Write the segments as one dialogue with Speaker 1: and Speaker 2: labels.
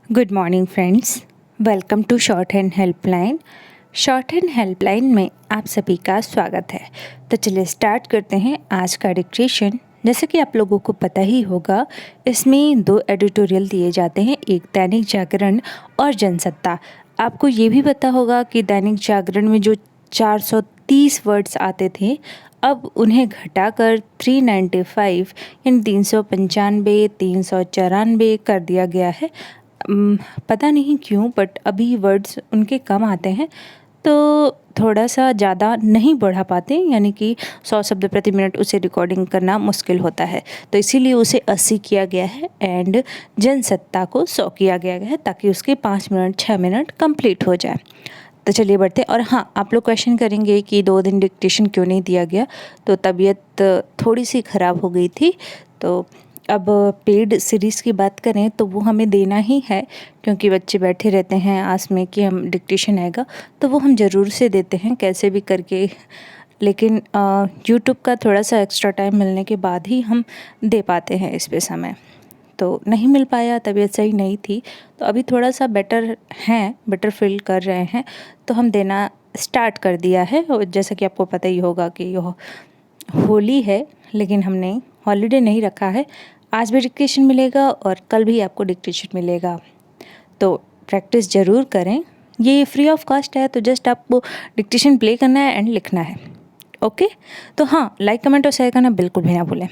Speaker 1: Good morning friends, welcome to shorthand helpline. Shorthand helpline में आप सभी का स्वागत है। तो चलिए स्टार्ट करते हैं आज का डिक्टेशन। जैसे कि आप लोगों को पता ही होगा, इसमें दो एडिटोरियल दिए जाते हैं, एक दैनिक जागरण और जनसत्ता। आपको ये भी पता होगा कि दैनिक जागरण में जो 430 वर्ड्स आते थे, अब उन्हें घटाकर 395 यानी 395 394 कर दिया गया है। पता नहीं क्यों, बट अभी वर्ड्स उनके कम आते हैं, तो थोड़ा सा ज़्यादा नहीं बढ़ा पाते, यानी कि 100 शब्द प्रति मिनट उसे रिकॉर्डिंग करना मुश्किल होता है, तो इसीलिए उसे 80 किया गया है एंड जनसत्ता को 100 किया गया है, ताकि उसके 5 मिनट 6 मिनट कंप्लीट हो जाए। तो चलिए बढ़ते। और हाँ, आप लोग क्वेश्चन करेंगे कि 2 दिन डिक्टेशन क्यों नहीं दिया गया, तो तबीयत थोड़ी सी ख़राब हो गई थी। तो अब पेड सीरीज़ की बात करें तो वो हमें देना ही है, क्योंकि बच्चे बैठे रहते हैं आस में कि हम डिक्टेशन आएगा, तो वो हम ज़रूर से देते हैं कैसे भी करके। लेकिन यूट्यूब का थोड़ा सा एक्स्ट्रा टाइम मिलने के बाद ही हम दे पाते हैं इस पे समय, तो नहीं मिल पाया, तबीयत सही नहीं थी। तो अभी थोड़ा सा बेटर हैं, बेटर फील कर रहे हैं, तो हम देना स्टार्ट कर दिया है। और जैसा कि आपको पता ही होगा कि यह होली है, लेकिन हमने हॉलीडे नहीं रखा है। आज भी डिक्टेशन मिलेगा और कल भी आपको डिक्टेशन मिलेगा, तो प्रैक्टिस ज़रूर करें। ये फ्री ऑफ कॉस्ट है, तो जस्ट आपको डिक्टेशन प्ले करना है एंड लिखना है। ओके, तो हाँ, लाइक कमेंट और शेयर करना बिल्कुल भी ना भूलें।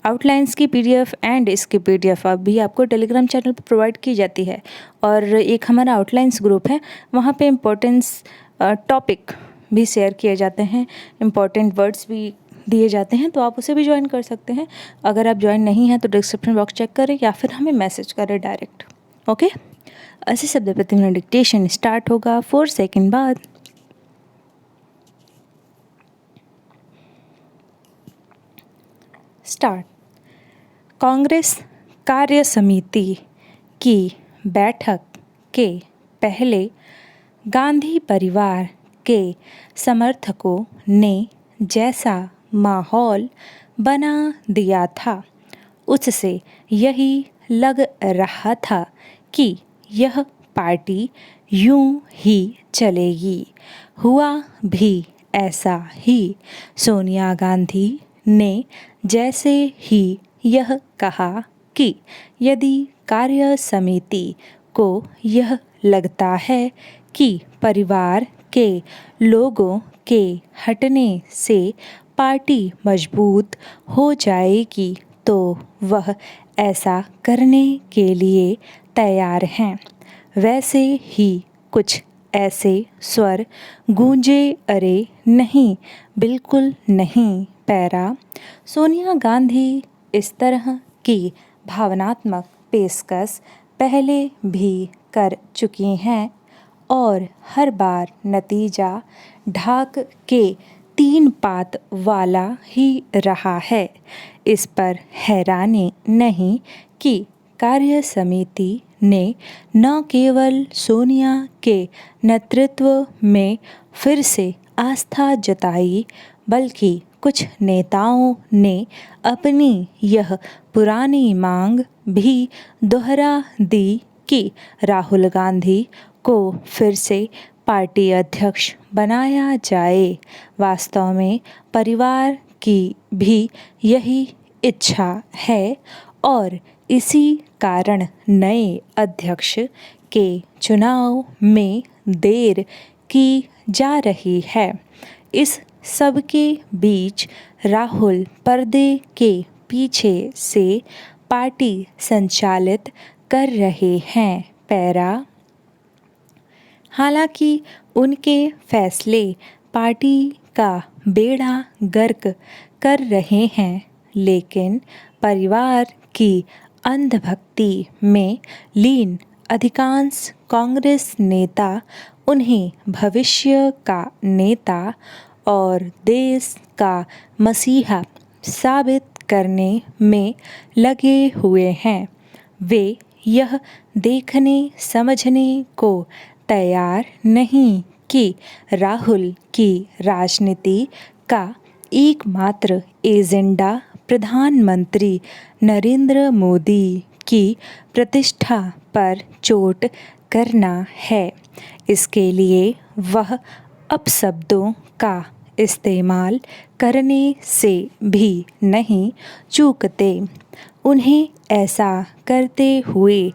Speaker 1: आउटलाइंस की पीडीएफ एंड इसकी पीडीएफ भी आपको टेलीग्राम चैनल पर प्रोवाइड की जाती है, और एक हमारा आउटलाइंस ग्रुप है, वहाँ पे इम्पोर्टेंस टॉपिक भी शेयर किए जाते हैं, इम्पॉर्टेंट वर्ड्स भी दिए जाते हैं, तो आप उसे भी ज्वाइन कर सकते हैं। अगर आप ज्वाइन नहीं हैं तो डिस्क्रिप्शन बॉक्स चेक करें या फिर हमें मैसेज करें डायरेक्ट। ओके, 80 शब्द प्रति मिनट डिक्टेशन स्टार्ट होगा 4 सेकंड बाद। स्टार्ट। कांग्रेस कार्य समिति की बैठक के पहले गांधी परिवार के समर्थकों ने जैसा माहौल बना दिया था, उससे यही लग रहा था कि यह पार्टी यूं ही चलेगी। हुआ भी ऐसा ही। सोनिया गांधी ने जैसे ही यह कहा कि यदि कार्य समिति को यह लगता है कि परिवार के लोगों के हटने से पार्टी मजबूत हो जाएगी, तो वह ऐसा करने के लिए तैयार हैं। वैसे ही कुछ ऐसे स्वर गूंजे, अरे नहीं, बिल्कुल नहीं पैरा। सोनिया गांधी इस तरह की भावनात्मक पेशकश पहले भी कर चुकी हैं, और हर बार नतीजा ढाक के 3 पात वाला ही रहा है। इस पर हैरानी नहीं कि कार्य समिति ने न केवल सोनिया के नेतृत्व में फिर से आस्था जताई, बल्कि कुछ नेताओं ने अपनी यह पुरानी मांग भी दोहरा दी कि राहुल गांधी को फिर से पार्टी अध्यक्ष बनाया जाए। वास्तव में परिवार की भी यही इच्छा है, और इसी कारण नए अध्यक्ष के चुनाव में देर की जा रही है। इस सब के बीच राहुल पर्दे के पीछे से पार्टी संचालित कर रहे हैं पैरा। हालांकि उनके फैसले पार्टी का बेड़ा गर्क कर रहे हैं, लेकिन परिवार की अंधभक्ति में लीन अधिकांश कांग्रेस नेता उन्हें भविष्य का नेता और देश का मसीहा साबित करने में लगे हुए हैं। वे यह देखने समझने को तैयार नहीं कि राहुल की राजनीति का एकमात्र एजेंडा प्रधानमंत्री नरेंद्र मोदी की प्रतिष्ठा पर चोट करना है। इसके लिए वह अपशब्दों का इस्तेमाल करने से भी नहीं चूकते। उन्हें ऐसा करते हुए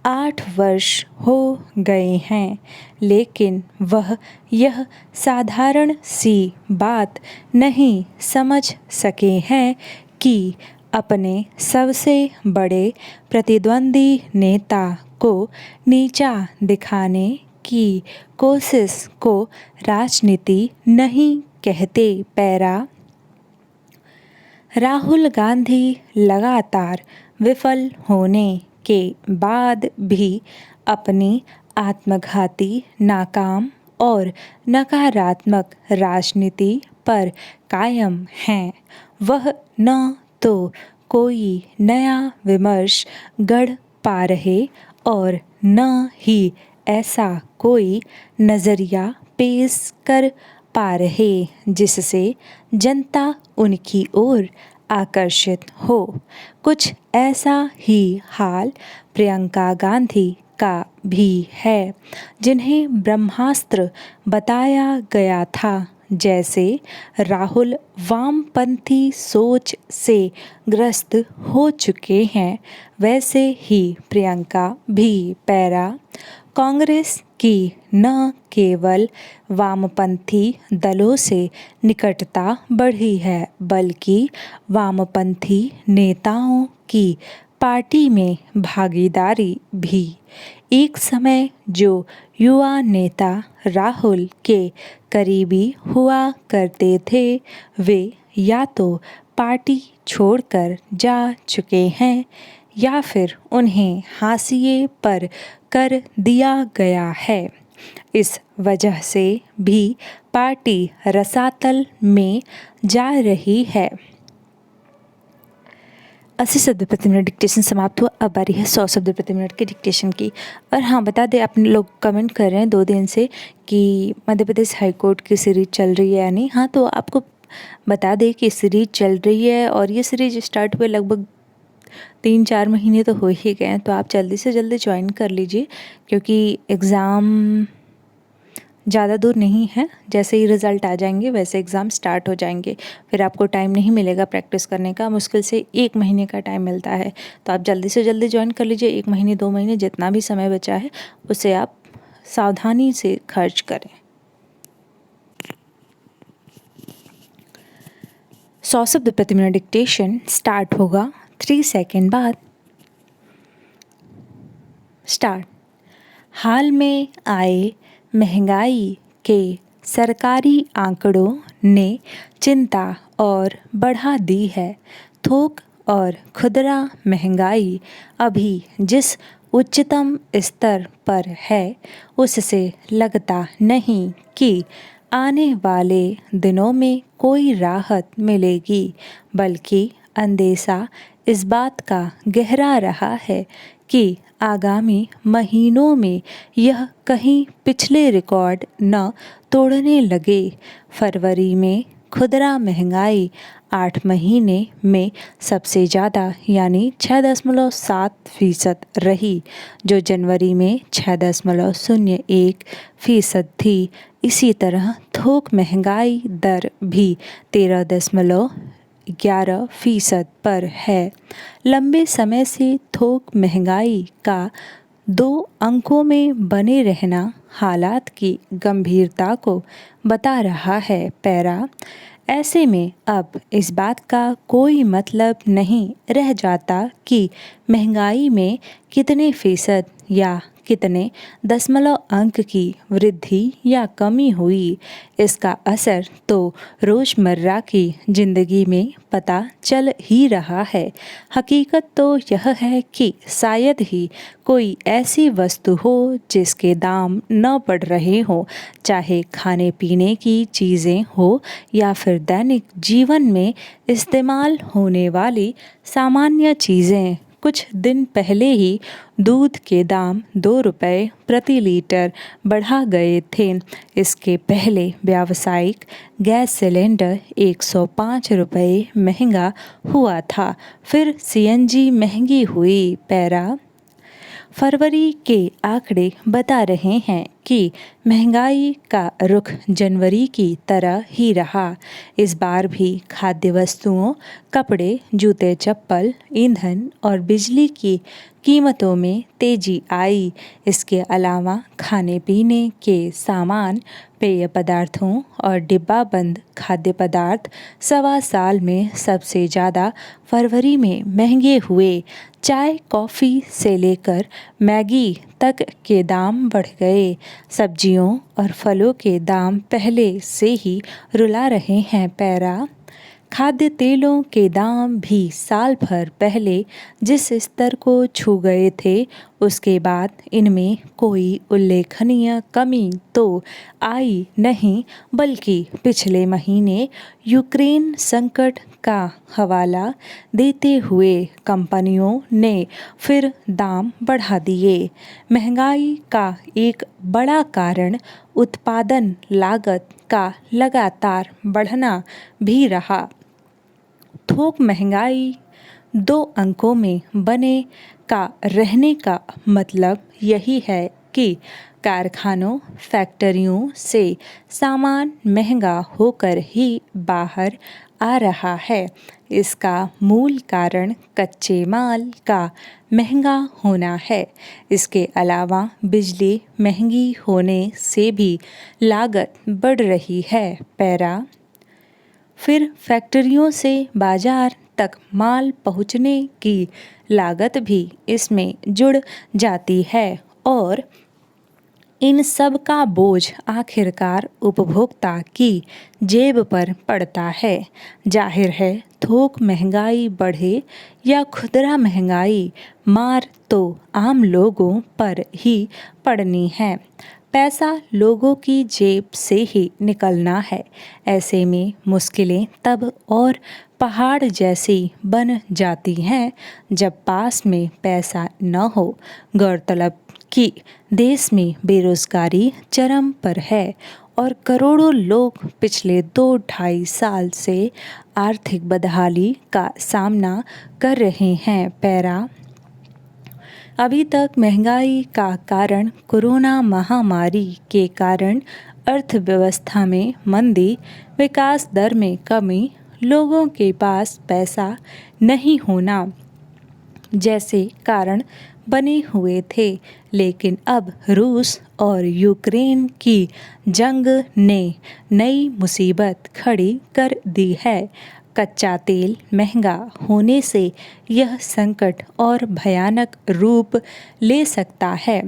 Speaker 1: 8 वर्ष हो गए हैं, लेकिन वह यह साधारण सी बात नहीं समझ सके हैं कि अपने सबसे बड़े प्रतिद्वंदी नेता को नीचा दिखाने की कोशिश को राजनीति नहीं कहते। पैरा राहुल गांधी लगातार विफल होने के बाद भी अपनी आत्मघाती, नाकाम और नकारात्मक राजनीति पर कायम हैं। वह न तो कोई नया विमर्श गढ़ पा रहे और न ही ऐसा कोई नज़रिया पेश कर पा रहे जिससे जनता उनकी ओर आकर्षित हो। कुछ ऐसा ही हाल प्रियंका गांधी का भी है, जिन्हें ब्रह्मास्त्र बताया गया था। जैसे राहुल वामपंथी सोच से ग्रस्त हो चुके हैं, वैसे ही प्रियंका भी। पैरा कांग्रेस की न केवल वामपंथी दलों से निकटता बढ़ी है, बल्कि वामपंथी नेताओं की पार्टी में भागीदारी भी। एक समय जो युवा नेता राहुल के करीबी हुआ करते थे, वे या तो पार्टी छोड़कर जा चुके हैं या फिर उन्हें हाशिए पर कर दिया गया है। इस वजह से भी पार्टी रसातल में जा रही है। 80 शब्द प्रति मिनट डिक्टेशन समाप्त हुआ। अब बारी है 100 शब्द प्रति मिनट के डिक्टेशन की। और हाँ, बता दें, अपने लोग कमेंट कर रहे हैं 2 दिन से कि मध्य प्रदेश हाई कोर्ट की सीरीज चल रही है या नहीं। हाँ, तो आपको बता दें कि सीरीज चल रही है और ये सीरीज स्टार्ट हुए लगभग 3-4 महीने तो हो ही गए हैं। तो आप जल्दी से जल्दी ज्वाइन कर लीजिए, क्योंकि एग्ज़ाम ज़्यादा दूर नहीं है। जैसे ही रिज़ल्ट आ जाएंगे वैसे एग्ज़ाम स्टार्ट हो जाएंगे, फिर आपको टाइम नहीं मिलेगा प्रैक्टिस करने का। मुश्किल से 1 महीने का टाइम मिलता है। तो आप जल्दी से जल्दी ज्वाइन कर लीजिए। 1 महीने 2 महीने जितना भी समय बचा है उसे आप सावधानी से खर्च करें। 100 शब्द प्रति मिनट डिक्टेशन स्टार्ट होगा 3 सेकेंड बाद। स्टार्ट। हाल में आए महंगाई के सरकारी आंकड़ों ने चिंता और बढ़ा दी है। थोक और खुदरा महंगाई अभी जिस उच्चतम स्तर पर है, उससे लगता नहीं कि आने वाले दिनों में कोई राहत मिलेगी, बल्कि अंदेशा इस बात का गहरा रहा है कि आगामी महीनों में यह कहीं पिछले रिकॉर्ड न तोड़ने लगे। फरवरी में खुदरा महंगाई 8 महीने में सबसे ज़्यादा यानी 6.7% रही, जो जनवरी में 6.01% थी। इसी तरह थोक महंगाई दर भी 13.11% पर है। लंबे समय से थोक महंगाई का 2 अंकों में बने रहना हालात की गंभीरता को बता रहा है। पैरा ऐसे में अब इस बात का कोई मतलब नहीं रह जाता कि महंगाई में कितने फीसद या कितने दशमलव अंक की वृद्धि या कमी हुई। इसका असर तो रोज़मर्रा की ज़िंदगी में पता चल ही रहा है। हकीकत तो यह है कि शायद ही कोई ऐसी वस्तु हो जिसके दाम न बढ़ रहे हों, चाहे खाने पीने की चीज़ें हो या फिर दैनिक जीवन में इस्तेमाल होने वाली सामान्य चीज़ें। कुछ दिन पहले ही दूध के दाम 2 रुपये प्रति लीटर बढ़ा गए थे। इसके पहले व्यावसायिक गैस सिलेंडर 105 रुपये महंगा हुआ था। फिर सीएनजी महंगी हुई। पैरा फरवरी के आंकड़े बता रहे हैं कि महंगाई का रुख जनवरी की तरह ही रहा। इस बार भी खाद्य वस्तुओं, कपड़े, जूते चप्पल, ईंधन और बिजली की कीमतों में तेजी आई। इसके अलावा खाने पीने के सामान, पेय पदार्थों और डिब्बाबंद खाद्य पदार्थ सवा साल में सबसे ज़्यादा फरवरी में महंगे हुए। चाय, कॉफ़ी से लेकर मैगी तक के दाम बढ़ गए। सब्जियों और फलों के दाम पहले से ही रुला रहे हैं। पैरा खाद्य तेलों के दाम भी साल भर पहले जिस स्तर को छू गए थे उसके बाद इनमें कोई उल्लेखनीय कमी तो आई नहीं, बल्कि पिछले महीने यूक्रेन संकट का हवाला देते हुए कंपनियों ने फिर दाम बढ़ा दिए। महंगाई का एक बड़ा कारण उत्पादन लागत का लगातार बढ़ना भी रहा। थोक महंगाई 2 अंकों में बने का रहने का मतलब यही है कि कारखानों, फैक्ट्रियों से सामान महंगा होकर ही बाहर आ रहा है। इसका मूल कारण कच्चे माल का महंगा होना है। इसके अलावा बिजली महंगी होने से भी लागत बढ़ रही है। पैरा फिर फैक्ट्रियों से बाजार तक माल पहुंचने की लागत भी इसमें जुड़ जाती है और इन सब का बोझ आखिरकार उपभोक्ता की जेब पर पड़ता है। जाहिर है थोक महंगाई बढ़े या खुदरा महंगाई, मार तो आम लोगों पर ही पड़नी है। पैसा लोगों की जेब से ही निकलना है। ऐसे में मुश्किलें तब और पहाड़ जैसी बन जाती हैं जब पास में पैसा न हो। गौरतलब कि देश में बेरोजगारी चरम पर है और करोड़ों लोग पिछले 2-2.5 साल से आर्थिक बदहाली का सामना कर रहे हैं। पैरा अभी तक महंगाई का कारण कोरोना महामारी के कारण अर्थव्यवस्था में मंदी, विकास दर में कमी, लोगों के पास पैसा नहीं होना जैसे कारण बने हुए थे। लेकिन अब रूस और यूक्रेन की जंग ने नई मुसीबत खड़ी कर दी है। कच्चा तेल महंगा होने से यह संकट और भयानक रूप ले सकता है।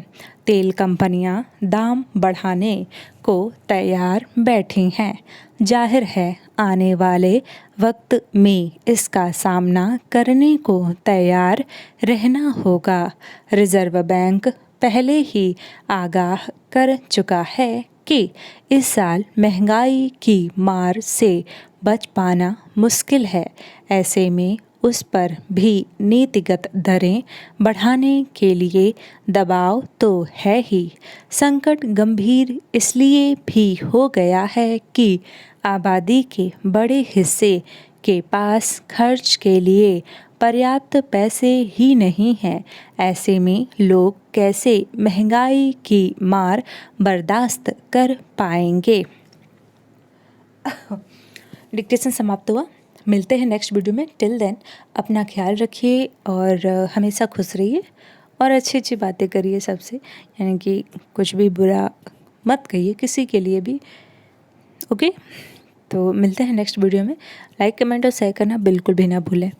Speaker 1: तेल कंपनियां दाम बढ़ाने को तैयार बैठी हैं। जाहिर है आने वाले वक्त में इसका सामना करने को तैयार रहना होगा। रिजर्व बैंक पहले ही आगाह कर चुका है कि इस साल महंगाई की मार से बच पाना मुश्किल है। ऐसे में उस पर भी नीतिगत दरें बढ़ाने के लिए दबाव तो है ही। संकट गंभीर इसलिए भी हो गया है कि आबादी के बड़े हिस्से के पास खर्च के लिए पर्याप्त पैसे ही नहीं हैं। ऐसे में लोग कैसे महंगाई की मार बर्दाश्त कर पाएंगे। डिक्टेशन समाप्त हुआ। मिलते हैं नेक्स्ट वीडियो में। टिल देन अपना ख्याल रखिए और हमेशा खुश रहिए और अच्छी अच्छी बातें करिए सबसे, यानी कि कुछ भी बुरा मत कहिए किसी के लिए भी। ओके, तो मिलते हैं नेक्स्ट वीडियो में। लाइक, कमेंट और शेयर करना बिल्कुल भी ना भूलें।